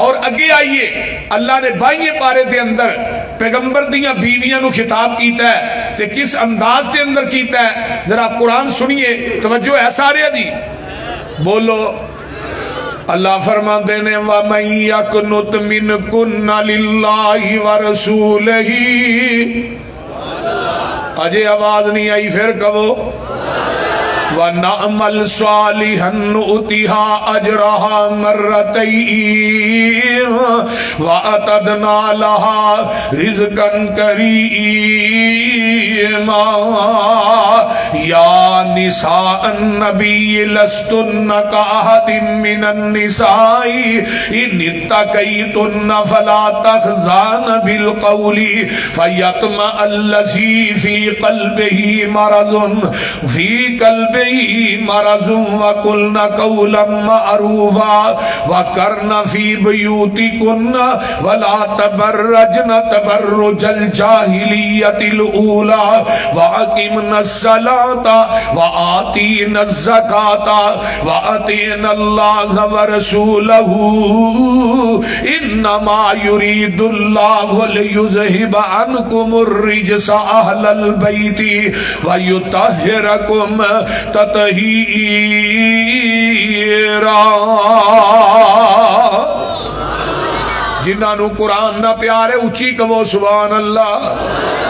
اور اگے آئیے اللہ نے 22 پارے دے اندر پیغمبر دیاں بیویاں نو خطاب کیتا ہے تے کس انداز دے اندر کیتا ہے ذرا قرآن سنیے توجہ ہے سارے دی بولو اللہ فرماندے نے وَمَن يَقْنُتْ مِنْكُنَّ لِلَّهِ وَرَسُولِهِ اجے آواز نہیں آئی پھر کہو وَنَعْمَلْ صَالِحًا نُؤْتِهَا أَجْرَهَا مَرَّتَيْنِ وَأَعْتَدْنَا لَهَا رِزْقًا كَرِيمًا يَا نِسَاءَ النَّبِيِّ لَسْتُنَّ كَأَحَدٍ مِّنَ النِّسَاءِ إِنِ اتَّقَيْتُنَّ فَلَا تَخْضَعْنَ بِالْقَوْلِ فَيَطْمَعَ الَّذِي فِي قَلْبِهِ مرض وَقُلْنَ قَوْلًا مَعْرُوفًا وَقَرْنَ فِي بُيُوتِكُنَّ وَلَا تَبَرَّجْنَ تَبَرُّجَ الْجَاهِلِيَّةِ الْأُولَى وَأَقِمْنَ الصَّلَاةَ وَآتِينَ الزَّكَاةَ وَأَطِعْنَ اللَّهَ وَرَسُولَهُ إِنَّمَا يُرِيدُ اللَّهُ لِيُذْهِبَ عَنْكُمُ الرِّجْسَ أَهْلَ الْبَيْتِ وَيُطَهِّرَكُمْ تطہیرا جنہاں نو قرآن نہ پیارے اچھی کہو سبحان اللہ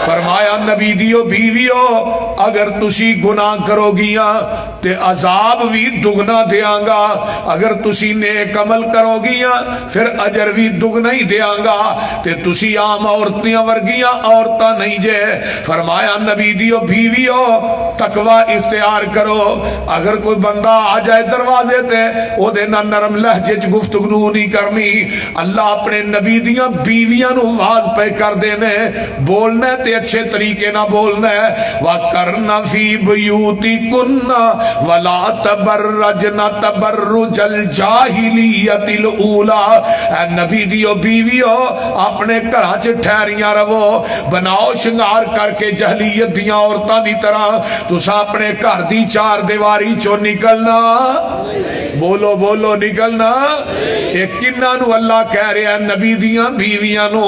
فرمایا نبی دیو بیویو اگر تسی گناہ کرو گیاں تے عذاب بھی دگنا دیاں گا اگر تسی نیک عمل کرو گیاں پھر اجر بھی دگنا ہی دیاں گا تے تسی عام عورتیاں ورگیاں عورتاں نہیں جے فرمایا نبی دیو بیویو تقوی اختیار کرو اگر کوئی بندہ آ جائے دروازے تے او دے نہ نرم لہجے چ گفتگو نہیں کرنی اللہ اپنے نبی دیاں بیویاں نو واز پہ کر دینے بولنے تے اچھے طریقے نہ بولنا ہے وَقَرْنَ فِي بُيُوتِكُنَّ وَلَا تَبَرَّجْنَ تَبَرُّجَ الْجَاهِلِيَّةِ الْأُولَى اے نبی دیو بیویو اپنے گھراں چ ٹھہریاں رہو بناؤ شنگار کر کے جہلیت دیاں عورتاں دی طرح تساں اپنے گھر دی چار دیواری چوں نکلنا بولو بولو نکلنا ایک کنہ نو اللہ کہہ رہے ہیں نبی دیاں بیویاں نو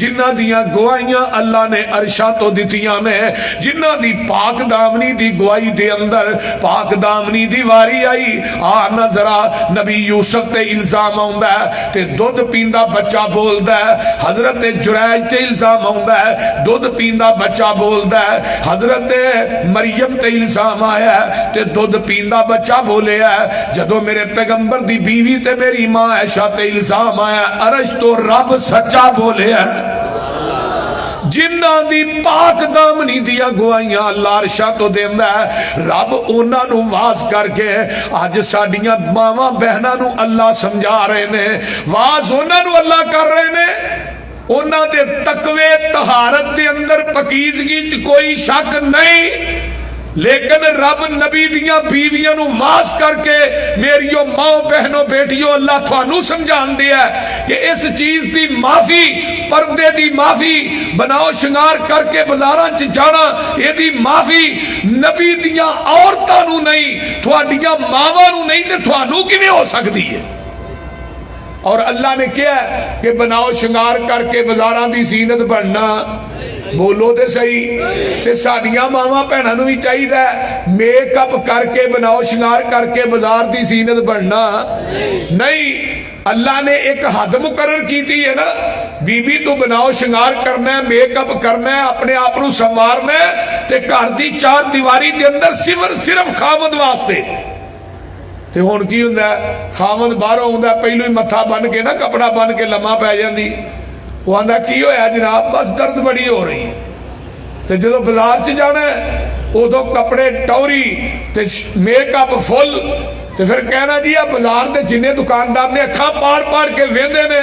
جنہ دیاں گوائیاں اللہ نے عرشاں تو دیتیاں نے جنہ دی پاک دامنی دی گواہی دے اندر پاک دامنی دی واری آئی آنا ذرا نبی یوسف تے الزام آؤں ہے تے دودھ پیندہ بچہ بول ہے حضرت جریج تے الزام آؤں ہے دودھ پیندہ بچہ بول ہے حضرت مریم تے الزام آیا ہے تے دودھ پیندہ بچہ بولے ہے جدو میرے پیغمبر دی بیوی تے میری ماں عائشہ تے الزام آیا عرش تو رب سچا بولے ہے جنہ دی پاک دامنی دیا گوائیاں اللہ عرشہ تو دیندہ ہے رب اونا نو واز کر کے آج ساڑیاں ماما بہنہ نو اللہ سمجھا رہے نے واز اونا نو اللہ کر رہے نے اونا دے تقوی طہارت دے اندر پکیزگی کوئی شک نہیں لیکن رب نبی دیاں بیویاں نو واز کر کے میریو ماں بہنوں بیٹیوں اللہ تھانو سمجھان دیا ہے کہ اس چیز دی معافی پردے دی معافی بناؤ شنگار کر کے بازاراں چ جانا یہ دی معافی نبی دیاں عورتاں نو نہیں تھوڑیاں ماواں نو نہیں تے تھانو کیویں ہو سکتی ہے اور اللہ نے کیا ہے کہ بناؤ شنگار کر کے بازاراں دی زینت بننا بولو دے صحیح تے ساڑیاں ماما پہنا نو بھی چاہی دا میک اپ کر کے بناؤ شنگار کر کے بازار دی زینت بننا نہیں اللہ نے ایک حد مقرر کی تھی ہے نا بی بی تو بناؤ شنگار کرنا ہے میک اپ کرنا ہے اپنے آپ نو سنوارنا ہے تے گھر دی چار دیواری دے اندر صرف خامد واسطے تے ہون کی ہوندا ہے خامد باہروں ہوندا ہے پہلو ہی متھا بن کے نا کپڑا بن کے لمحہ پہ جاندی وہ آندھا کی ہویا جناب بس درد بڑی ہو رہی تے جدو بازار چ جانا ہے وہ دو کپڑے ٹوری تے میک اپ فل تے پھر کہنا جی اب بازار تے جنہیں دکاندار نے اکھاں پار پار کے ویندے نے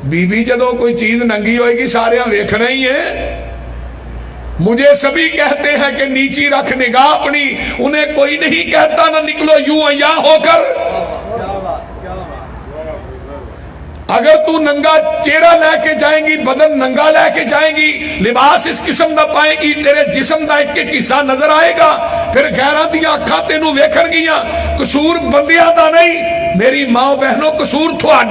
بی بی جدو کوئی چیز ننگی ہوئے گی سارے ہم ویکھنا ہی ہے مجھے سبھی کہتے ہیں کہ نیچی رکھ نگاہ اپنی انہیں کوئی نہیں کہتا نہ نکلو یوں یا ہو کر اگر تو ننگا چہرہ لے کے جائیں گی بدن ننگا لے کے جائیں گی لباس اس قسم نہ پائے گی تیرے جسم دا ایک قصہ نظر آئے گا پھر غیرہ دیا اکھاں تینوں ویکھن گیاں قصور بندیاں دا نہیں میری ماں بہنوں قصور تھوڑا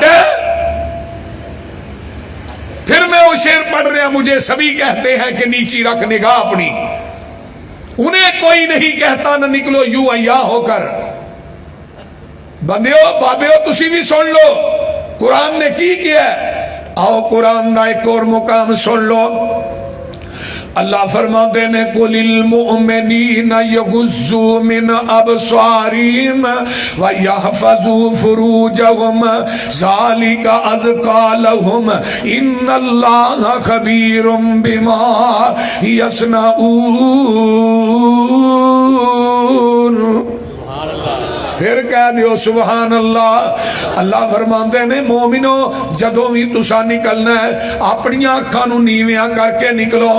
پھر میں وہ شعر پڑھ رہا، مجھے سبھی کہتے ہیں کہ نیچی رکھ نگاہ اپنی، انہیں کوئی نہیں کہتا نہ نکلو یوں عیاں ہو کر۔ بندیو بابیو تسی بھی سن لو قرآن نے کی کیا ہے۔ آؤ قرآن کا ایک اور مقام سن لو۔ اللہ فرماتے ہیں قُلِ الْمُؤْمِنِينَ يَغُضُّوا مِنْ أَبْصَارِهِمْ وَيَحْفَظُوا فُرُوجَهُمْ ذَلِكَ أَزْكَىٰ لَهُمْ إِنَّ اللَّهَ خَبِيرٌ بِمَا يَصْنَعُونَ۔ پھر کہہ دیو سبحان اللہ۔ اللہ فرماندے نے مومنو جدوں بھی تسا نکلنا ہے اپنی اکھاں نو نیویاں کر کے نکلو،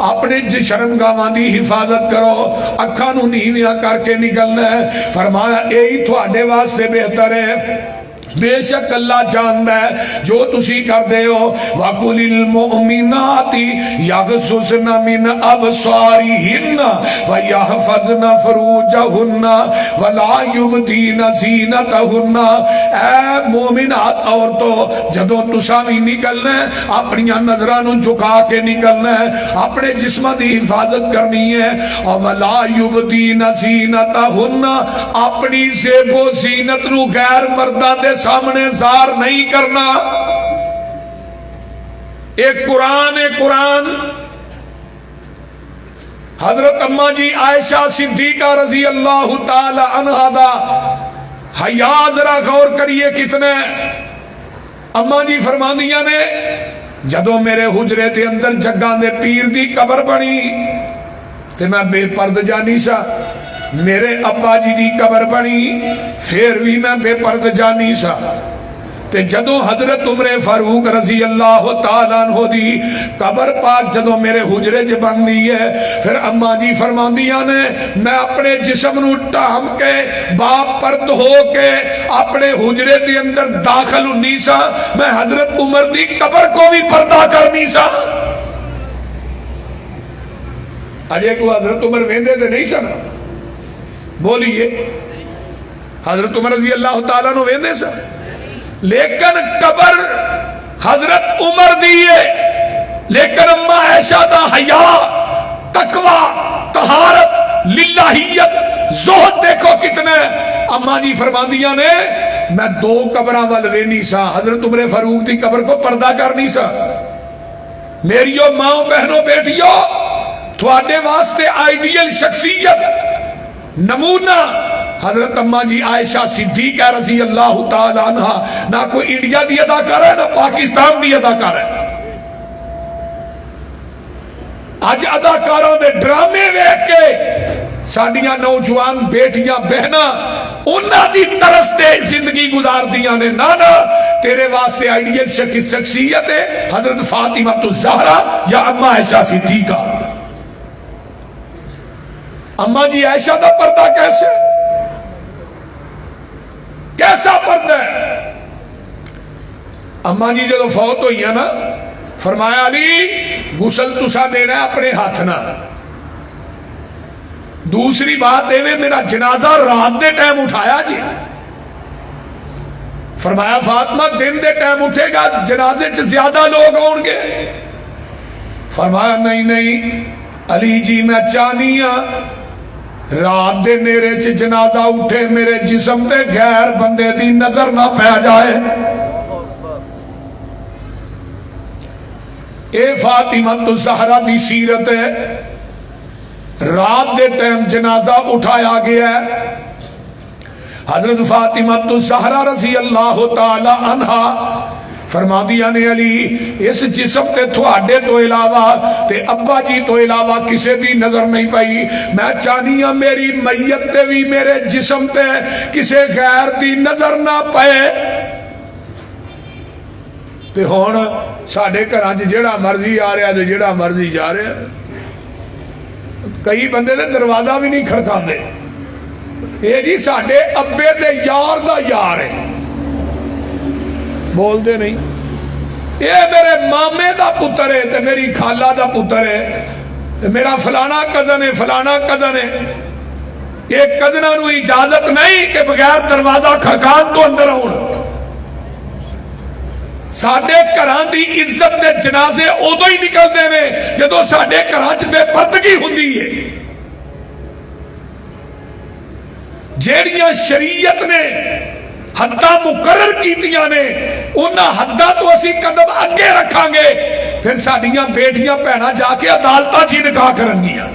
اپنے شرمگاہاں دی حفاظت کرو، اکھاں نو نیویاں کر کے نکلنا ہے۔ فرمایا یہی تھوڑے واسطے بہتر ہے، بے شک اللہ جاندا ہے جو تسی کر دے ہو۔ وَقُلِ الْمُؤْمِنَاتِ يَغْضُضْنَ مِنْ أَبْصَارِهِنَّ وَيَحْفَظْنَ فُرُوجَهُنَّ وَلَا يُبْدِينَ زِينَتَهُنَّ۔ اے مومنات عورتوں جدوں تساں بھی نکلنا ہے اپنی نظراں نو جھکا کے نکلنا ہے، اپنے جسم دی حفاظت کرنی ہے۔ اور وَلَا يُبْدِينَ زِينَتَهُنَّ، اپنی زیب و زینت نو غیر مرداں دے سامنے ظاہر نہیں کرنا۔ ایک قرآن حضرت اماں جی عائشہ صدیقہ رضی اللہ تعالی عنہا دا حیا ذرا غور کریے کتنے۔ اماں جی فرماندیاں نے جدوں میرے حجرے دے اندر جگاں دے پیر دی قبر بنی تے میں بے پرد جانی سا، میرے ابا جی دی قبر بنی پھر بھی میں بے پرد جانی سا۔ تے جدوں حضرت عمر فاروق رضی اللہ تعالیٰ عنہ دی قبر پاک جدوں میرے حجرے چ بن دی ہے، پھر اماں جی فرماندیاں نے میں اپنے جسم نو ٹام کے باپ پرد ہو کے اپنے حجرے دے اندر داخل ہونی سا، میں حضرت عمر دی قبر کو بھی پردہ کرنی سا۔ اجے کو حضرت عمر ویندے تے نہیں سن، بولیے حضرت عمر رضی اللہ تعالیٰ نو ویندے سا، لیکن قبر حضرت عمر دیئے، لیکن اما عائشہ دا حیا، تقوی، طہارت، للہیت، زہد دیکھو کتنے۔ اما جی فرماندیاں نے میں دو قبراں وال وینی سا، حضرت عمر فاروق دی قبر کو پردہ کرنی سا۔ میریو ماں بہنوں بیٹیو تھوڑے واسطے آئیڈیل شخصیت نمونہ حضرت اماں جی عائشہ صدیقہ رضی اللہ تعالیٰ عنہ، نہ کوئی انڈیا دی اداکار ہے نہ پاکستان دی اداکار ہے۔ آج اداکاروں دے ڈرامے ویکھ کے ساڈیاں نوجوان بیٹیاں بہناں انہاں دی طرز تے زندگی گزار دیاں نے۔ نانا تیرے واسطے آئیڈیل شخصیت ہے حضرت فاطمہ الزہرا یا اماں عائشہ صدیقہ۔ اماں جی عائشہ دا پردہ کیسا پردہ ہے؟ اماں جی جدو فوت ہوئی ہے نا، فرمایا علی غسل تسا دینا ہے اپنے ہاتھ نہ، دوسری بات ایویں میرا جنازہ رات دے ٹائم اٹھایا جی۔ فرمایا فاطمہ دن دے ٹائم اٹھے گا جنازے چ زیادہ لوگ ہون گے۔ فرمایا نہیں علی جی میں چاہنی ہاں رات دے میرے چ جنازہ اٹھے میرے جسم تے غیر بندے دی نظر نہ پہ جائے۔ اے فاطمہ الزہرا دی سیرت ہے، رات دے ٹائم جنازہ اٹھایا گیا ہے۔ حضرت فاطمہ الزہرا رضی اللہ تعالی عنہا فرماندیاں نے علی اس جسم تے تھوڑے تو علاوہ تے ابا جی تو علاوہ کسے دی نظر نہیں پئی، میں چاہنی ہاں میری میت تے بھی میرے جسم تے کسے غیر دی نظر نہ پئے۔ تے ہون ساڈے گھراں وچ جیڑا مرضی آ رہا تے جیڑا مرضی جا رہا، کئی بندے تے دروازہ بھی نہیں کھڑکاندے، اے جی ساڈے ابے تے یار دا یار ہے، بول دے نہیں، اے میرے مامے دا پتر ہے تے میری خالہ دا پتر ہے تے میرا فلانا کزن ہے فلانا کزن ہے۔ ایک کزنہ نو اجازت نہیں کہ بغیر دروازہ کھڑکان تو اندر ہون۔ ساڈے گھراں دی عزت دے جنازے ادو ہی نکلتے ہیں جدو ساڈے گھراں چ بے پردگی ہوندی ہے. جیڑیاں شریعت نے حداں مقرر کیتیاں نے انہاں حداں تو اسی قدم اگے رکھاں گے پھر ساڈیاں بیٹیاں بھیناں جا کے عدالتاں چ نکاح کرنگیاں.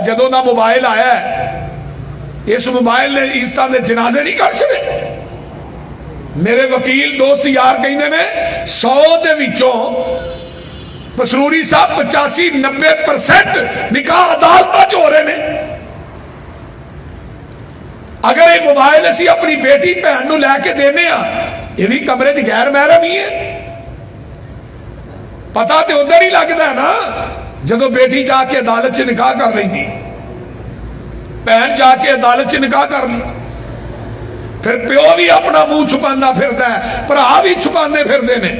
جدوں دا موبائل آیا ہے اس موبائل نے عزتاں دے جنازے نہیں کر چھڑے. میرے وکیل دوست یار کہندے نے 100 دے وچوں پسروری صاحب 85-90% نکاح عدالتاں چ ہو رہے نے. اگر یہ موبائل اسی اپنی بیٹی بہن نو لے کے دینے یہ بھی کمرے چ غیر محرم ہی ہے. پتا تو ادھر ہی لگتا ہے نا جدو بیٹی جا کے عدالت سے نکاح کر لیں بہن جا کے عدالت سے نکاح کر لی پھر پیو بھی اپنا منہ چھپانا پھرتا ہے بھرا بھی چھپانے پھرتے ہیں.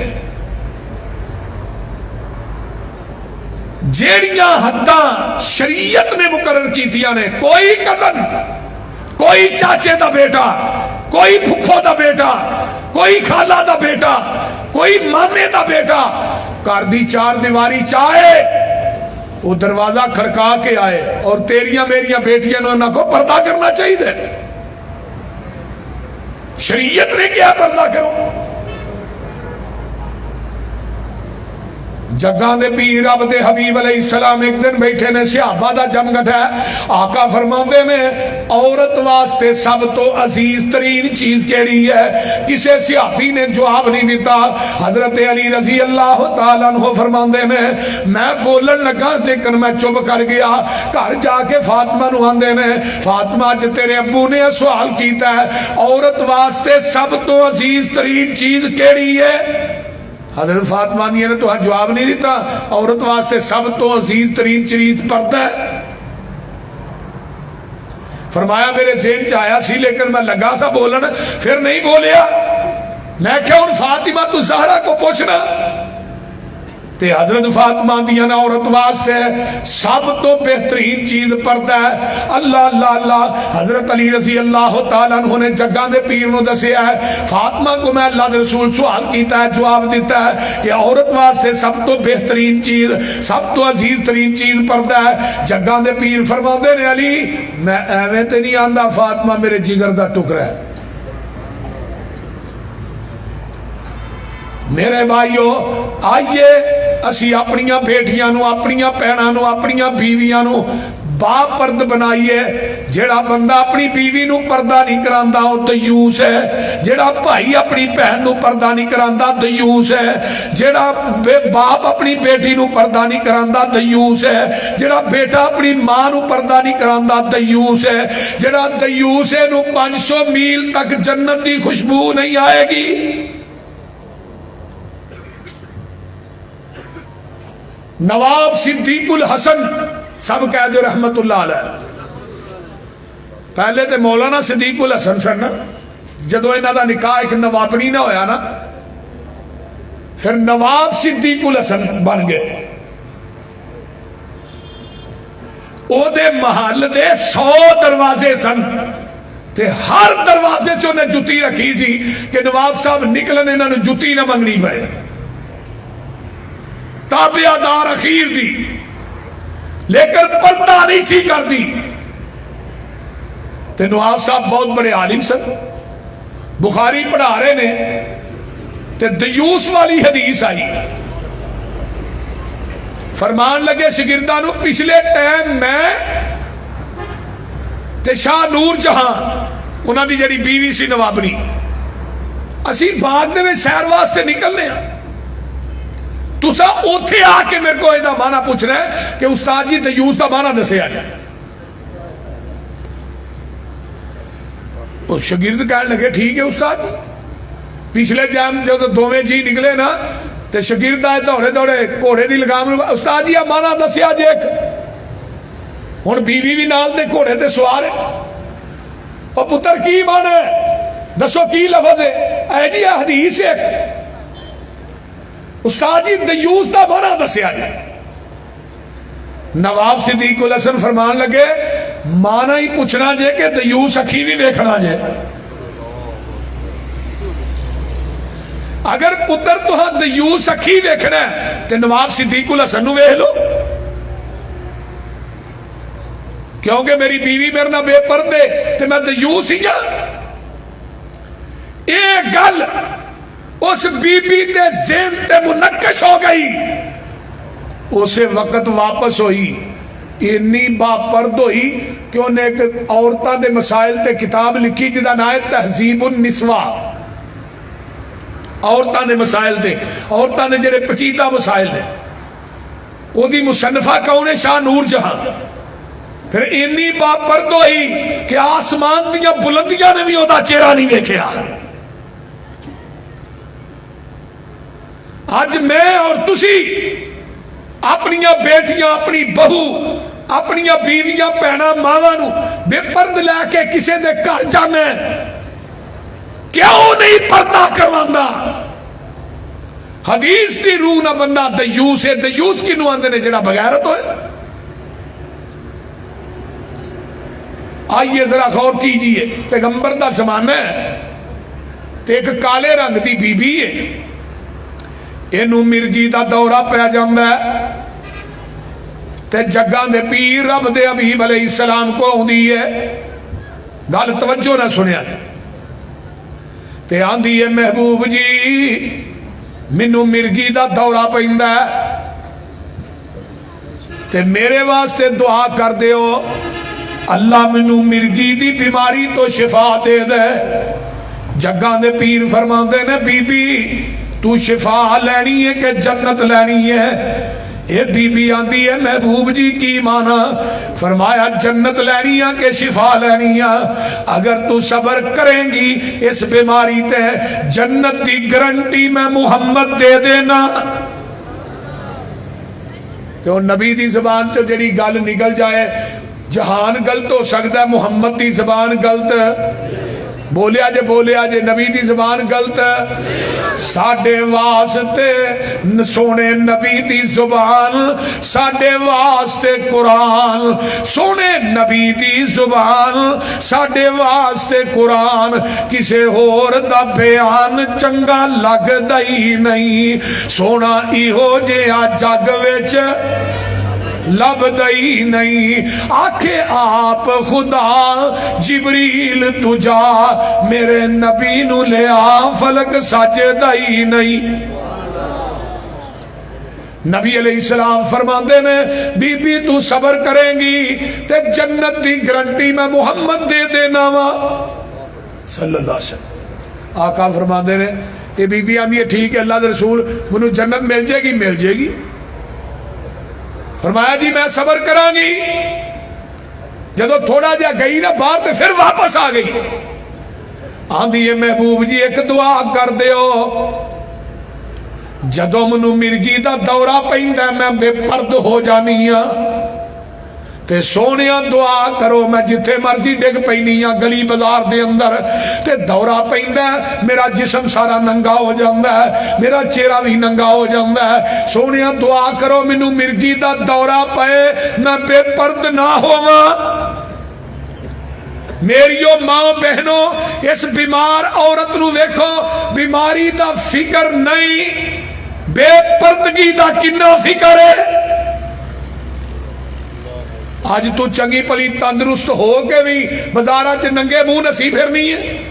جیڑیاں حداں شریعت نے مقرر کیتیاں نے کوئی کزن کوئی چاچے دا بیٹا کوئی پھپھو دا بیٹا کوئی خالہ دا بیٹا کوئی مامے دا بیٹا گھر دی چار دیواری چاہے وہ دروازہ کھڑکا کے آئے اور تیریاں میریاں بیٹیاں نہ کو پردہ کرنا چاہیے. شریعت نے کیا پردہ کرو. جگاں دے پیر رب دے حبیب علیہ السلام ایک دن بیٹھے نے صحابہ دا جم گٹھا آقا فرماندے نے عورت واسطے سب تو عزیز ترین چیز کیڑی ہے. کسے صحابی نے جواب نہیں دیتا. حضرت علی رضی اللہ تعالیٰ عنہ فرماندے نے میں بولن لگا لیکن میں چپ کر گیا. گھر جا کے فاطمہ نو آندے نے فاطمہ اج تیرے ابو نے سوال کیتا ہے عورت واسطے سب تو عزیز ترین چیز کیڑی ہے. حضرت فاطمہ نے تو جواب نہیں دیتا. عورت واسطے سب تو عزیز ترین چیز پردہ ہے. فرمایا میرے ذہن چ آیا سی لیکن میں لگا سا بولن پھر نہیں بولیا. میں کیا ان فاطمہ تو زہرا کو پوچھنا تے حضرت فاطمہ دیا نا عورت واسطے سب تو بہترین چیز پردہ ہے. اللہ اللہ اللہ. حضرت علی رضی اللہ تعالیٰ عنہ نے جگاں دے پیر نو دسیا ہے فاطمہ کو میں اللہ دے رسول سوال کیتا ہے جواب دیتا ہے کہ عورت واسطے سب تو بہترین چیز سب تو عزیز ترین چیز پردہ ہے. جگاں دے پیر فرماندے نے علی میں ایویں تے نہیں آندا فاطمہ میرے جگر دا ٹکڑا ہے. میرے بھائیو آئیے اسی اپنیاں بیٹیاں نو اپنیاں بہناں نو اپنیاں بیویاں نو با پرد بنائیے. جیڑا بندہ اپنی بیوی نو پردہ نہیں کراندا وہ دیوس ہے. جیڑا بھائی اپنی بہن نو پردہ نہیں کراندا دیوس ہے. جیڑا باپ اپنی بیٹی نو پردہ نہیں کراندا دیوس ہے. جیڑا بیٹا اپنی ماں نو پردہ نہیں کراندا دیوس ہے. جیڑا دیوس ہے نو 500 میل تک جنت دی خوشبو نہیں آئے گی. نواب صدیق الحسن سب کہہ دو رحمت اللہ علیہ. پہلے تے مولانا صدیق الحسن سن جدو انہاں دا نکاح ایک نوابڑی نہ ہویا نا پھر نواب صدیق الحسن بن گئے. او دے محل دے 100 دروازے سن تے ہر دروازے چوں نے جتی رکھی سی کہ نواب صاحب نکلن انہاں نوں جتی نہ منگنی پئے. تابعہ دار اخیر دی لیکن پردہ نہیں سی کر دی. تے نواب صاحب بہت بڑے عالم سن بخاری پڑھا رہے نے تے دیوس والی حدیث آئی. فرمان لگے شاگرداں نو پچھلے ٹائم میں تے شاہ نور جہاں انہاں دی جڑی بیوی سی نوابنی اسی باغ دے میں سیر واسطے نکلنے ہیں. تسا اوتھے آ کے میرے کو ایدہ مانا پوچھ رہے ہیں کہ استاد جی دیوس دا مانا دسے آیا. اور شاگرد کہنے لگے ٹھیک ہے استاد پچھلے جام جب دوویں جی نکلے نا تے شاگرد آئے دوڑے دوڑے گھوڑے دی لگام استاد جی مانا دسیا جے ایک ہن بیوی بھی نال دے گھوڑے تے سوار ہے. اور پتر کی مانا ہے دسو کی لفظ ہے اے جی حدیث ایک استاد جی دیوس دا مانا دسیا جائے. نواب صدیق الحسن فرمان لگے مانا ہی پوچھنا جے کہ دیوس اکھی بھی ویکھنا جے. اگر پتر تو دیوس اکھی ویکھنا ہے تے نواب صدیق الحسن نو ویکھ لو، کیونکہ میری بیوی میرے نہ بے پردے تے میں دیوس ہی ہاں۔ ایک گل اس بی بی تے ذہن تے منقش ہو گئی، اسے وقت واپس ہوئی، اتنی باپرد ہوئی کہ انہیں ایک عورتاں دے مسائل تے کتاب لکھی جدا نام ہے تہذیب النسواء، عورتاں دے مسائل تے، عورتاں دے جڑے پچیدہ مسائل ہیں، وہ دی مصنفہ کون ہے؟ شاہ نور جہاں۔ پھر اتنی باپرد ہوئی کہ آسمان دیاں بلندیاں نے بھی اودا چہرہ نہیں دیکھیا۔ آج میں اور تسی اپنیاں بیٹیاں، اپنی بہو، اپنیاں بیویاں، پہنا ماواں نو بے پرد لے کے کسے دے گھر جانا ہے، کیوں نہیں پردہ کرواندا؟ حدیث دی روح نہ بندہ دیوس ہے، دیوس کی نو آندے نے جڑا بغیرت ہوئے۔ آئیے ذرا غور کیجئے، پیغمبر دا زمانہ ہے تے ایک کالے رنگ دی بی بی ہے، اینو مرگی دا دورہ پہ جاندہ ہے تے جگہ دے پیر رب دے حبیب علیہ السلام کو ہوندی ہے، گل توجہ نہ سنیا تے آندی ہے محبوب جی منو مرگی دا دورہ پہندہ ہے تے میرے واسطے دعا کر دیو اللہ منو مرگی دی بیماری تو شفا دے دے۔ جگہ دے پیر فرمان دے نے بی بی تو شفا لینی ہے کہ جنت لینی ہے؟ اے بی بی آندی ہے محبوب جی کی مانا؟ فرمایا جنت لینی ہے کہ شفا لینی ہے؟ اگر تو صبر کریں گی اس بیماری تے جنت دی گارنٹی میں محمد دے دینا۔ تو نبی دی زبان تو جڑی گل نکل جائے، جہان غلط ہو سکتا ہے، محمد دی زبان غلط، بولیا جے نبی دی زبان غلط، ساڈے واسطے سونے نبی دی زبان، ساڈے واسطے قرآن، سونے نبی دی زبان، ساڈے واسطے قرآن، کسے اور دا بیان چنگا لگ دئی نہیں، سونا ایہو جہا جگ وچ لب دئی نہیں۔ آکھے آپ خدا جبریل تجا میرے نبی نو لے آ فلک سج دئی نہیں۔ نبی علیہ السلام فرماندے نے بی بی تو صبر کریں گی تے جنت دی گارنٹی میں محمد دے دینا وا صلی اللہ علیہ وسلم۔ آقا فرماندے نے یہ بی بی آندی ہے ٹھیک ہے اللہ دے رسول منو جنت مل جائے گی؟ مل جائے گی۔ فرمایا جی میں صبر کران گی۔ جدو تھوڑا جا گئی نا باہر تے پھر واپس آ گئی، آندھی ہے محبوب جی ایک دعا کر دیو، جدو منو مرگی دا دورہ پہندہ میں بے پرد ہو جانی ہاں تے سونیا دعا کرو میں جتھے مرضی ڈگ پینی ہاں گلی بازار دے اندر تے دورہ پہندہ ہے میرا جسم سارا ننگا ہو جاندہ ہے، میرا چہرہ بھی ننگا ہو جاندہ ہے، سونیا دعا کرو منو مرگی دا دورہ پائے میں بے پرد نہ ہوا۔ میریو ماں بہنوں اس بیمار عورت نو دیکھو، بیماری دا فکر نہیں، بے پردگی دا کنا فکر ہے۔ آج تو چنگی پلی تندرست ہو کے بھی بازارہ چ ننگے منہ نسی پھرنی ہے۔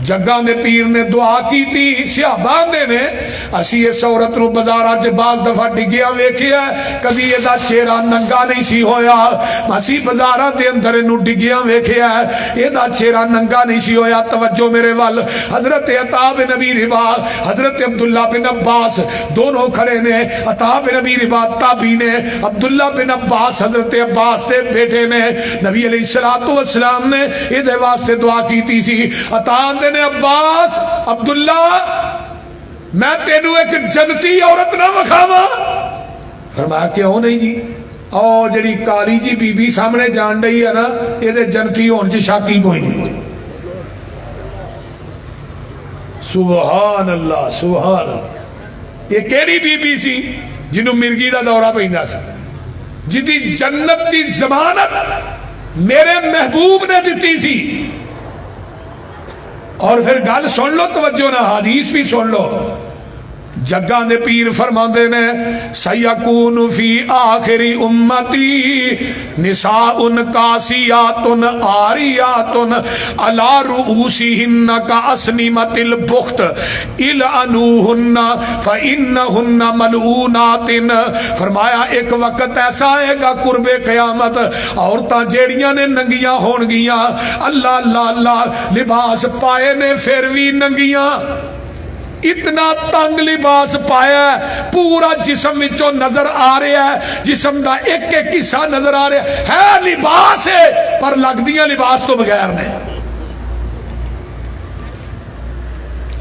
جگہ دے پیر نے دعا کی تھی، صحابہ نے اسی اس عورت نو بازارہ چ بعض دفعہ ڈگیا ویکھیا کبھی یہ دا چہرہ ننگا نہیں سی ہویا، اسی بازارہ دے اندر نو ڈگیا ویکھیا یہ دا چہرہ ننگا نہیں سی ہویا۔ توجہ میرے وال، حضرت عطا بن ابی رباح، حضرت عبداللہ بن عباس دونوں کھڑے نے، عطا بن ابی رباح تابعی نے، عبداللہ بن عباس حضرت عباس دے بیٹے نے، نبی علیہ السلام نے یہ دے واسطے دعا کی تھی سی۔ عطا نے عباس عبداللہ میں تینوں ایک جنتی عورت نہ وکھاواں؟ فرمایا کیوں نہیں جی؟ اور جڑی کالی جی بی بی سامنے جان رہی ہے نا یہ دے جنتی ہون چ شک ہی کوئی نہیں۔ سبحان اللہ سبحان اللہ۔ یہ کیڑی بی بی سی جنوں مرگی دا دورہ پیندا سی، جدی جنت دی ضمانت میرے محبوب نے دتی سی؟ اور پھر گل سن لو توجہ نہ، حدیث بھی سن لو. جگہ دے پیر فرماندے نے سیکون فی آخر امتی نساء کاسیات عاریات علی رؤوسہن کاسنمۃ البخت العنوہن فانہن ملعونات. فرمایا ایک وقت ایسا آئے گا قرب قیامت، عورتاں جیڑیاں نے ننگیاں ہون گیاں، اللہ اللہ اللہ لباس پائے نے پھر بھی ننگیاں، اتنا تنگ لباس پایا ہے، پورا جسم وچوں نظر آ رہا ہے، جسم دا ایک ایک حصہ نظر آ رہا ہے لباس ہے پر لگدیاں لباس تو بغیر نے.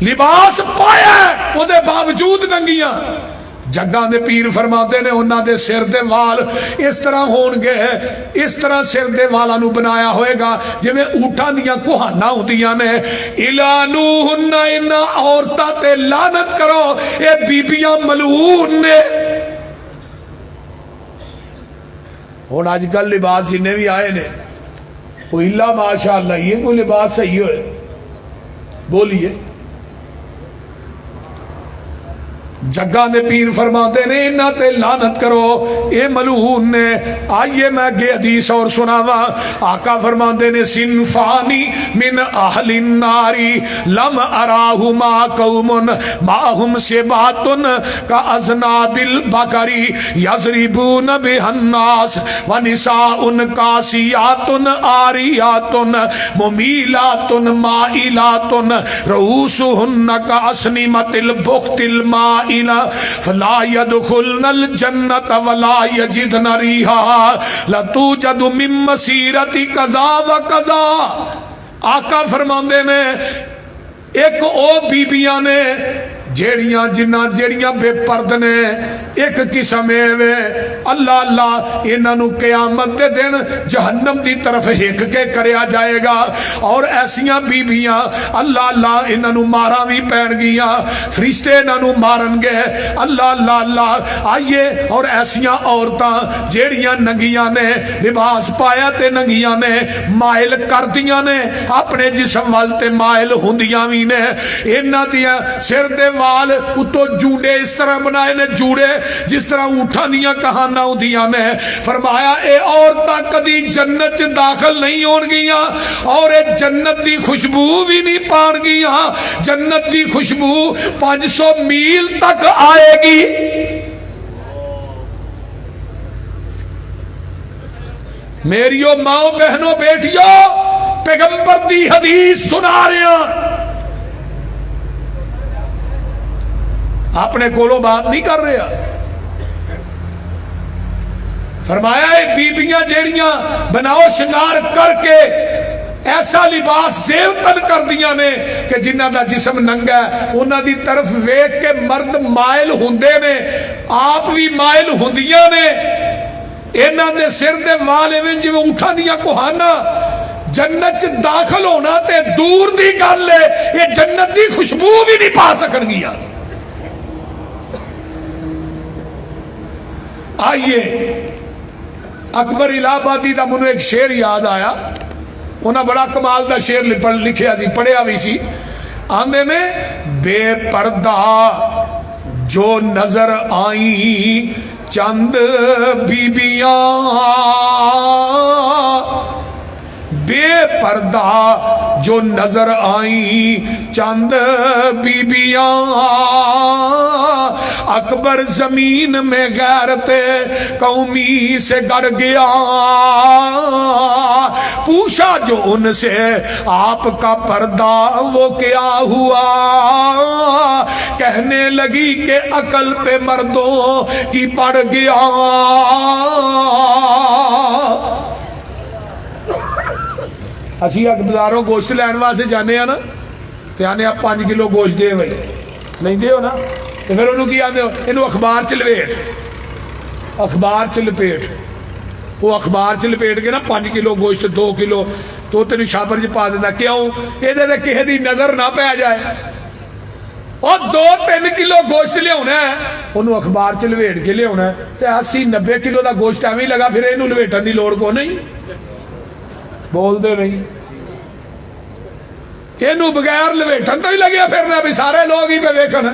لباس پایا ہے وہ دے باوجود ننگیاں. جگہ دے پیر فرماتے نے انہاں دے سر دے وال اس طرح ہون گے، اس طرح سر دے والاں نو بنایا ہوئے گا جویں اونٹاں دیاں کوہاناں ہوندیاں نے. الانوہن، انہاں عورتاں تے لعنت کرو، اے بیبیاں ملعون نے. ہن اج کل لباس جنے بھی آئے نے کوئی اللہ ماشاءاللہ یہ کوئی لباس صحیح ہوئے بولیے. جگہ دے پیر فرماتے نے انہاں تے لعنت کرو، اے ملعون نے. آئیے میں اگے حدیث اور سناواں. آقا فرماتے نے صنفانی من اہل النار لم اراہما قوم معہم سبات کاذناب البقر یضربون بها الناس ونساء کاسیات عاریات ممیلات مائلات رؤوسہن کاسنمۃ البخت الماء فلا يدخلن الجنة ولا يجدن ريحها لتوجد من مسيرة كذا وكذا. آقا فرماندے نے ایک او بیبیاں نے جیڑیاں بے پرد نے، ایک قسم اے اللہ اللہ انہاں نو قیامت دے دن جہنم دی طرف ہک کے کریا جائے گا. اور ایسیاں بیبیاں اللہ اللہ انہاں نو ماراں بھی پین گیاں، فرشتے انہاں نو مارن گے اللہ اللہ اللہ. آئیے اور ایسیاں عورتاں جیڑیاں ننگیاں نے، لباس پایا تے ننگیاں نے، مائل کردیاں نے اپنے جسم وال تے مائل ہوندیاں وی نے. انہاں دیاں سر دے وال اتو جوڑے اس طرح بنائے نے، جوڑے جس طرح اونٹاں دیاں کہاناں ہوندیاں نے. فرمایا اے عورتاں کدی جنت داخل نہیں ہون گیاں اور اے جنت دی خوشبو بھی نہیں پان گیاں. جنت دی خوشبو 500 میل تک آئے گی. میریو ماں بہنوں بیٹیوں پیغمبر دی حدیث سنا رہے ہیں، اپنے کولوں بات نہیں کر رہے. فرمایا اے بیبیاں جیڑیاں بناؤ شنگار کر کے ایسا لباس زیوتن کر دیا نے کہ جنہ دا جسم ننگا ہے انہ دی طرف ویک کے مرد مائل ہوندے نے، آپ بھی مائل ہوندیاں نے. انہ دے سر دے والے میں جو اٹھا دیا کوہانا. جنت داخل ہونا تے دور دی گل لے، یہ جنت دی خوشبو بھی نہیں پا سکن گیا. آئیے اکبر الہ آبادی دا منو ایک شعر یاد آیا، انہاں بڑا کمال دا شعر لکھیا سی، پڑھیا بھی سی. آندے نے بے پردہ جو نظر آئیں چند بیبیاں، بے پردہ جو نظر آئیں چند بیبیاں، اکبر زمین میں غیرت قومی سے گڑ گیا. پوچھا جو ان سے آپ کا پردہ وہ کیا ہوا، کہنے لگی کہ عقل پہ مردوں کی پڑ گیا. اسی بازاروں گوشت لین واسطے جانے ہیں نا، تے آنے آپ 5 کلو گوشت دے بھائی، نہیں دے ہو نا، تو پھر انہوں کی آنے انہوں اخبار چ لپیٹ، اخبار چ لپیٹ، وہ اخبار چ لپیٹ کے نا 5 کلو گوشت 2 کلو تو تینوں شاپر چ پا دینا. کیوں؟ یہ دے کسی دی نظر نہ پہ جائے. اور 2-3 کلو گوشت لیا ہے انہوں اخبار چ لپیٹ کے لیا ہے، تو 80-90 کلو دا گوشت ایویں لگا، پھر انہوں لپیٹن دی لوڑ کو نہیں. بول دے نہیں. ਇਹਨੂੰ ਬਗੈਰ ਲਵੇਟਣ ਤੋਂ ਹੀ ਲੱਗਿਆ ਫਿਰਨਾ ਵੀ ਸਾਰੇ ਲੋਕ ਹੀ ਪੇ ਵੇਖਣ।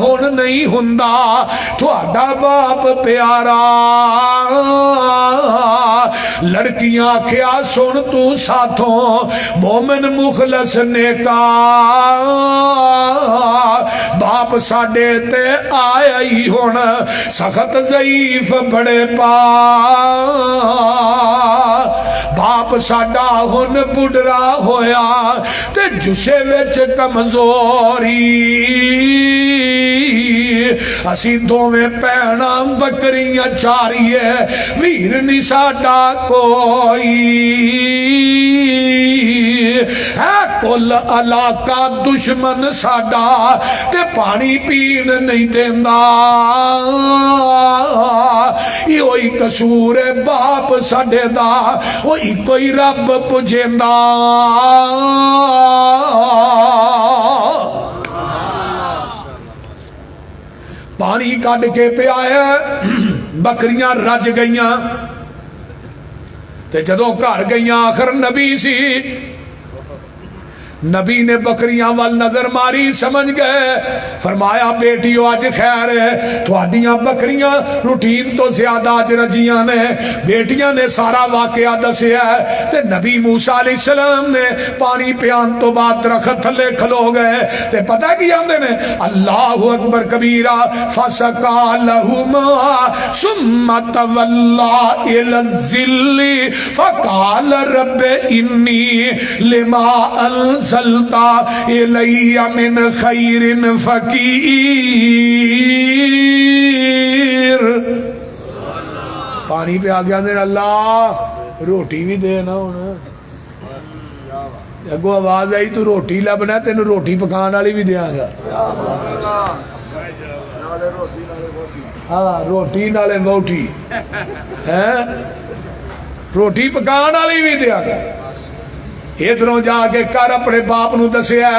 ہن نہیں ہندا تہاڈا باپ پیارا لڑکیاں آکھیا سن تو ساتھوں مومن مخلص نیکا باپ ساڈے تے آیا ہی ہن سخت ضعیف بڑے پا باپ ساڈا ہن بڈھڑا ہویا تے جسے وچ کمزوری اسی دوویں بھیناں بکریاں چاریے ویر نہیں ساڈا کوئی ہے کل علاقہ دشمن ساڈا تے پانی پین نہیں دیندا یہ قصور ہے باپ ساڈے دا وہی کوئی رب پجیندا پانی کڈ کے پیا بکریاں رج گئیاں تے جدوں گھر گئیاں آخر نبی سی نبی نے بکریاں وال نظر ماری سمجھ گئے فرمایا بیٹیو آج خیر ہے تھوڑیاں بکریاں روٹین تو زیادہ آج رجیاں نے بیٹیاں نے سارا واقعہ دسیا ہے تے نبی موسیٰ علیہ السلام نے پانی پیان تو بعد درخت تھلے کھلو گئے تے پتہ کی آندے نے اللہ اکبر کبیرہ فسقا لہما ثم تولا الی الظل فقال رب انی لما انزلتا الی من خیر فقیر پانی پہ آگیا دے اللہ روٹی بھی دے نا ہونا اگو آواز آئی تو روٹی لبنا ہے تینو روٹی پکان والی بھی دیا گا ہاں روٹی نالے موٹی روٹی پکان والی بھی دیا گا ادھروں جا کے کر اپنے باپ نو دسیا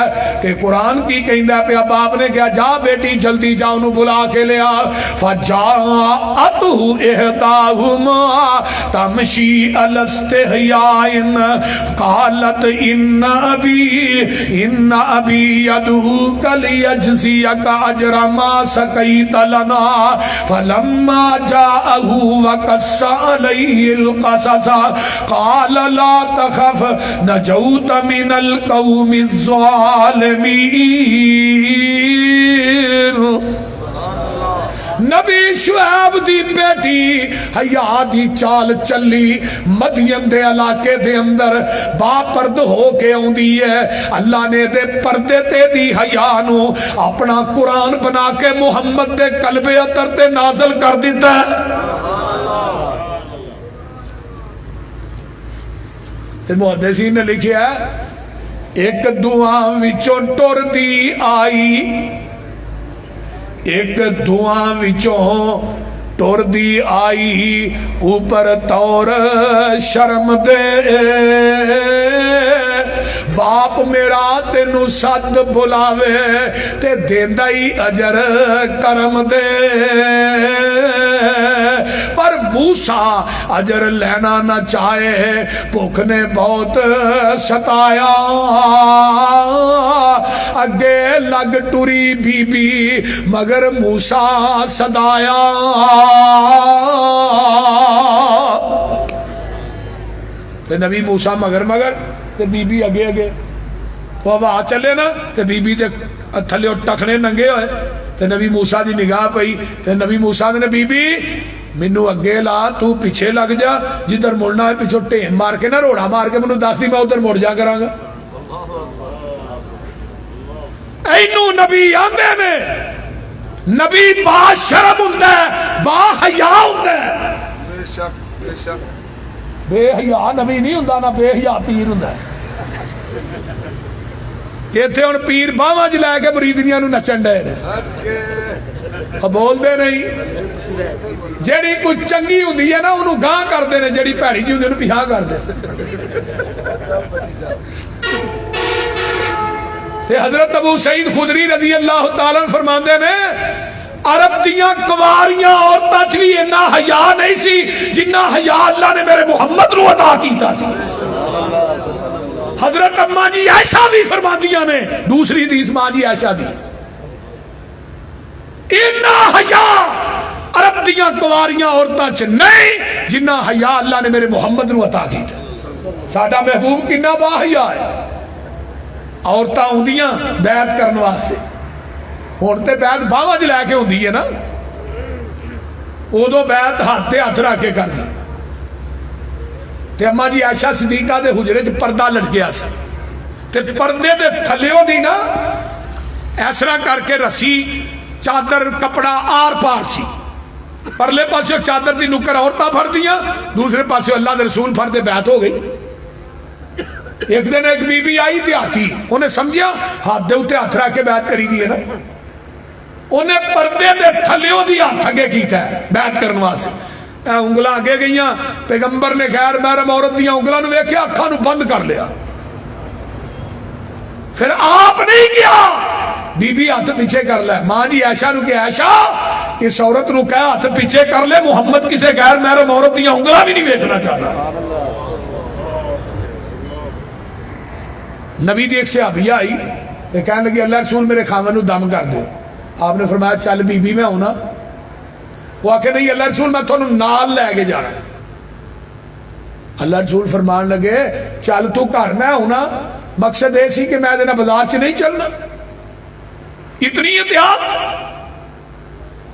تے قرآن کی کہندا پیا باپ نے کہا جا بیٹی جلدی جا انہوں بلا کے لیا فجاءتہ احداہما تمشی علی استحیاء قالت ان ابی یدعوک لیجزیک اجر ما سقیت لنا فلما جاءہ وقص علیہ القصص قال لا تخف نجوت من القوم الظالمین نبی شعیب دی بیٹی حیا دی چال چلی مدین دے علاقے دے اندر با پرد ہو کے آندی ہے اللہ نے دے پردے تے دی حیا نو اپنا قرآن بنا کے محمد دے قلب اطہر تے نازل کر دیتا ہے محدثین نے لکھیا ہے ایک دعا وچوں ٹر دی آئی ایک دعا وچوں ٹر دی آئی اوپر طور شرم دے باپ میرا تینو سد بلاوے تے دیندا ہی اجر کرم دے پر موسیٰ اجر لینا نہ چاہے بھوک نے بہت ستایا اگے لگ ٹری بی بی مگر موسیٰ صدایا تے نبی موسیٰ مگر تے بی بی اگے اگے وہ ہوا چلے نا تے بی بی دے تھلے ٹکنے ننگے ہوئے تے نبی موسیٰ دی نگاہ پئی تے نبی موسیٰ نے بی بی مینو اگے لا تو پیچھے لگ جا جدھر مڑنا ہے پیچھو ٹیم مار کے نہ روڑا مار کے منو دس دی میں ادھر مڑ جا کراں گا اینو نبی آندے نے نبی با شرم ہوندا ہے با حیا ہوندا ہے بے شک بے حیا نبی نہیں ہوندا نہ بے حیا پیر ہوندا ہے ایتھے ہن پیر باواں وچ لے کے مریدیاں نو نچن ڈے نے بول دے نہیں جیڑی کوئی چنگی ہوندی ہے نا انہوں گاں کر دے نے جیڑی پیڑی جی ہوندی انہوں پیچھا کر دے تے حضرت ابو سعید خدری رضی اللہ تعالیٰ فرماندے نے عرب دیاں کواریاں اور تچوی انہا حیا نہیں سی جنہا حیا اللہ نے میرے محمد رو عطا کیتا سی حضرت اماں جی عائشہ بھی فرماندیاں نے دوسری حدیث ماں جی عائشہ دی اینا حیا عرب دیاں کواریاں عورتاں چ نہیں جنہ حیا اللہ نے میرے محمد نو عطا کیتا. ساڈا محبوب کنا با حیا ہے. عورتاں ہوندیاں بیعت کرن واسطے, ہن تے بیعت باواں وچ لے کے ہوندی ہے نا, ادو بیعت ہاتھ تے ہاتھ رکھ کے کرنی. تے اما جی عائشہ صدیقہ دے حجرے چ پردہ لٹکیا سی, تے پردے دے تھلیوں دی نا اس طرح کر کے رسی چادر کپڑا آر پار سی. پرلے پاسے چادر دی نکر عورتاں پھر دیاں, دوسرے پاسے اللہ دے رسول پھر دے بیعت ہو گئی. ایک دن ایک بی بی آئی دیہاتی, انہیں سمجھیا ہاتھ دے اتے ہاتھ رکھ کے بیعت کری دی ہے نا, انہیں پردے دے تھلیوں دی ہاتھ اگے کیتا ہے بیعت کرنے واسطے. انگلاں اگے گئیاں, پیغمبر نے غیر محرم عورت دیاں انگلاں نو ویکھیا, اکھاں نو بند کر لیا. پھر آپ نہیں کیا, بی بی ہاتھ پیچھے کر لے. ماں جی عائشہ نو کہ عائشہ اس عورت نو کہا ہاتھ پیچھے کر لے, محمد کسے غیر محرم عورت دیاں انگلاں بھی نہیں ویکھنا چاہتا. نبی دی ایک صحابیہ آئی تے کہنے لگی اللہ رسول میرے خاوند نو دم کر دو. آپ نے فرمایا چل بی بی میں ہوں نا. وہ آکے نہیں اللہ رسول میں تھانوں نال لے کے جانا. اللہ رسول فرمان لگے چل تو گھر میں ہوں نا, مقصد یہ سی کہ میں دینا بازار چ نہیں چلنا. اتنی احتیاط.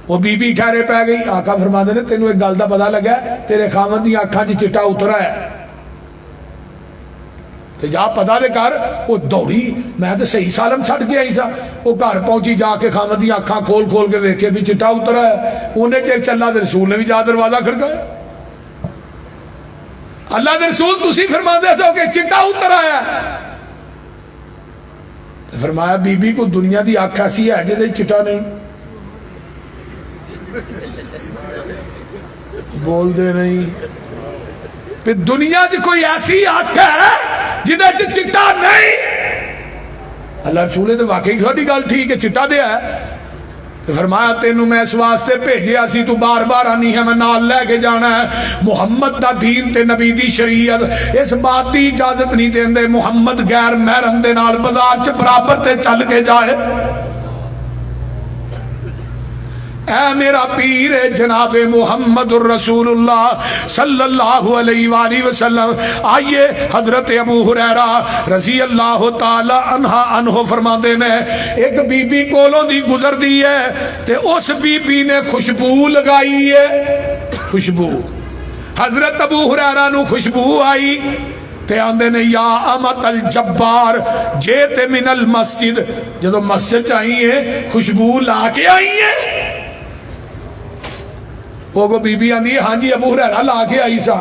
وہ بی بی ٹھہرے پہ گئی. آقا فرماندے نے تینوں ایک گل دا پتہ لگا تیرے خاوند دی اکھاں چ چٹا اترا ہے, تے جا پتہ دے کر. وہ دوڑی, میں تے صحیح سالم چھڈ کے آئی سا. وہ گھر پہنچی, جا کے خاوند دی اکھاں کھول کھول کے ویکھے بھی چٹا اترا ہے. انہیں چر چلا دے رسول نے بھی جا دروازہ کھڑکایا. اللہ دے رسول تسی فرماندے سو کہ چٹا اتر آیا. فرمایا بی بی کو دنیا دی اکھ ایسی ہے جے چٹا نہیں. بول دے نہیں پھر دنیا دی کوئی ایسی اکھ ہے جدے چٹا نہیں. اللہ رسول نے واقعی ساری گل ٹھیک ہے, چٹا دیا ہے. فرمایا تینوں میں اس واسطے بھیجیا سی, تو بار بار آنی ہے میں نال لے کے جانا ہے. محمد دا دین تے نبی دی شریعت اس بات دی اجازت نہیں دیندے محمد غیر محرم دے نال بازار چ برابر تے چل کے جائے. اے میرا پیر جناب محمد الرسول اللہ صلی اللہ علیہ وآلہ وسلم. آئیے حضرت ابو ہریرہ رضی اللہ تعالی عنہ فرماتے ہیں ایک بی بی کولوں دی گزر دی ہے تے اس بی بی نے خوشبو لگائی ہے. خوشبو حضرت ابو ہریرہ نو خوشبو آئی تے آندے نے یا امت الجبار جیت من المسجد. جدو مسجد چاہیے خوشبو لا کے آئی ہے. وہ بی بی آندی ہاں جی ابو ہریرہ لا کے آئی سا.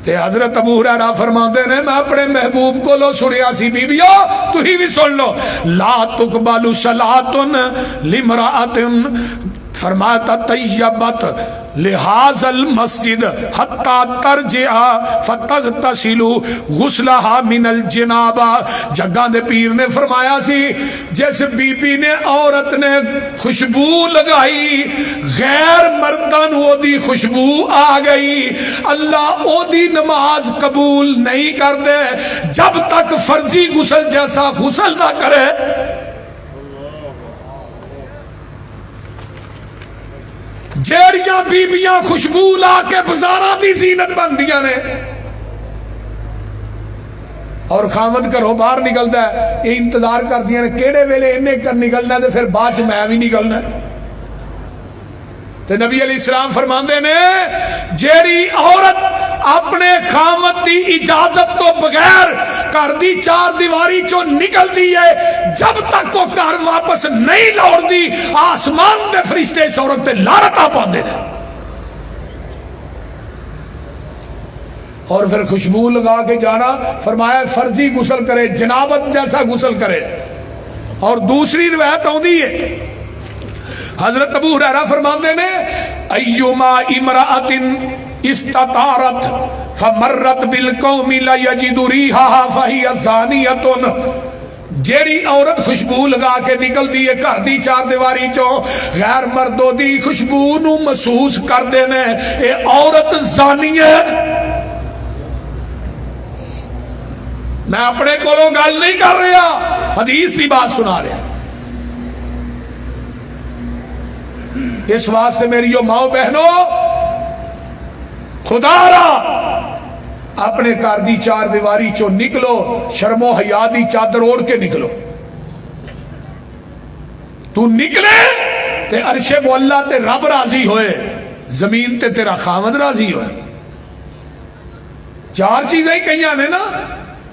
تے حضرت ابو ہریرہ فرماندے نے میں اپنے محبوب کو لو سنیا سی بی بیو تو ہی بھی سن لو. لا تقبل صلاۃ لامرأۃ فرمایا طیبت لحاظ المسجد حتی ترجع فتغتسل غسلها من الجنابہ. جگہ دے پیر نے فرمایا سی جس بی بی نے عورت نے خوشبو لگائی غیر مردان او دی خوشبو آ گئی, اللہ او دی نماز قبول نہیں کر دے جب تک فرضی غسل جیسا غسل نہ کرے. جیڑیاں بیبیاں خوشبو لا کے بازاراں دی زینت بندیاں نے اور خامد گھروں باہر نکلتا ہے یہ انتظار کر دیا نے کیڑے ویلے انہیں کر نکلنا ہے تو پھر بعد میں بھی نکلنا ہے. تو نبی علیہ السلام فرماندے نے جیڑی عورت اپنے خامد دی اجازت تو بغیر گھر دی چار دیواری چو نکلتی ہے جب تک وہ گھر واپس نہیں لوٹتی آسمان دے فرشتے اس عورت تے لعنتاں پاندے نے. اور پھر خوشبو لگا کے جانا فرمایا فرضی غسل کرے جنابت جیسا غسل کرے. اور دوسری روایت آندی ہے حضرت ابو ہریرہ فرماندے نے ایما امرأۃ استطارت فمرت بالقوم لا یجد ریحها فہی زانیۃ. جیڑی عورت خوشبو لگا کے نکلتی ہے گھر دی چار دیواری چو غیر مردوں دی خوشبو نو محسوس کر دینے اے عورت زانی ہے. میں اپنے کولوں گل نہیں کر رہا حدیث کی بات سنا رہا. اس واسطے میری ماؤ بہنوں خدا را اپنے گھر دی چار دیواری چو نکلو، شرم و حیا دی چادر اوڑھ کے نکلو. تو نکلے تے عرش معلا تے رب راضی ہوئے، زمین تے تیرا خاوند راضی ہوئے. چار چیزیں ہی کہیں نے نا.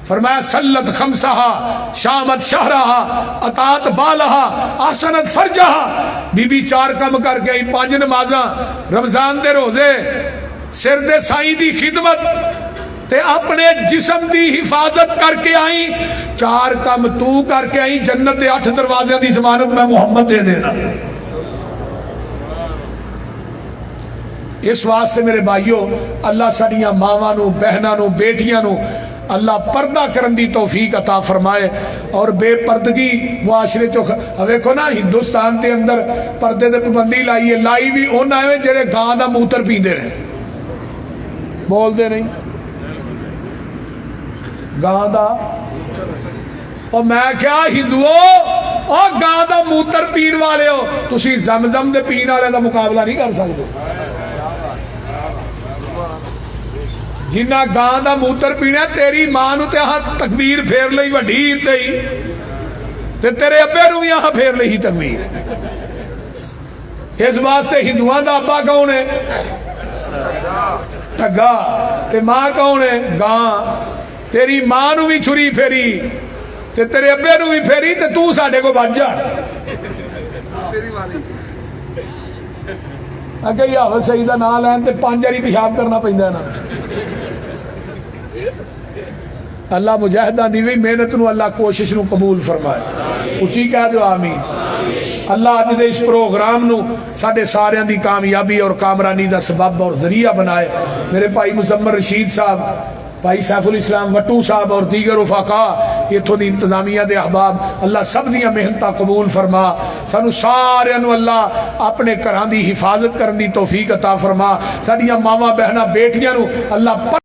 فرمایا سلت خمسہا، شامت شہرہا، اطاعت بالہا، آسنت فرجہا. بی بی چار کم کر کے آئی، 5 نمازاں، رمضان دے روزے، سر دے سائیں دی خدمت تے اپنے جسم دی حفاظت کر کے آئی. 4 کم تو کر کے آئی، جنت دے 8 دروازے دی ضمانت میں محمد دے دینا. اس واسطے میرے بھائیو اللہ ساڈیاں ماواں نو، بہناں نو، بیٹیاں نو اللہ پردہ کرن دی توفیق عطا فرمائے. اور بے پردگی معاشرے چو ویکھو نا، ہندوستان دے اندر پردے تے پابندی لائی ہے، لائی بھی انہاں نے جڑے گاں دا موتر پیندے رہے. بول دے نہیں گاں دا. اور میں کیا ہندوؤ اور گاں دا موتر پین والے ہو، تسی زمزم دے پین والے دا مقابلہ نہیں کر سکتے. جنہ گاں دا موتر پینے تیری ماں نو تے ہاں تکبیر پھیر لئی وڈی تے تیرے ابے نو بھی یہاں پھیر لئی تکبیر. اس واسطے ہندوؤں دا ابا کون ہے؟ ٹھگا. تے ماں کون ہے؟ گاں. تیری ماں نو بھی چھری پھیری تے تیرے ابے نو بھی پھیری تے تو ساڈے کو بچ جا. اگے یا سید دا نام لین تے 5 واری پیشاب کرنا پیندا نا. اللہ مجاہدہ دی وی محنت نو اللہ کوشش نو قبول فرمائے. اچھی کہہ دو آمین. اللہ اج دے اس پروگرام نو ساڈے ساریاں دی کامیابی اور کامرانی دا سبب اور ذریعہ بنائے. میرے بھائی مزمر رشید صاحب، بھائی سیف الاسلام وٹو صاحب اور دیگر رفقا، اتھوں دی انتظامیہ دے احباب، اللہ سب دیاں محنتاں قبول فرما. سانو سارے نو اللہ اپنے گھراں دی حفاظت کرن دی توفیق عطا فرما. ساڈیاں ماواں بہناں بیٹیاں نو اللہ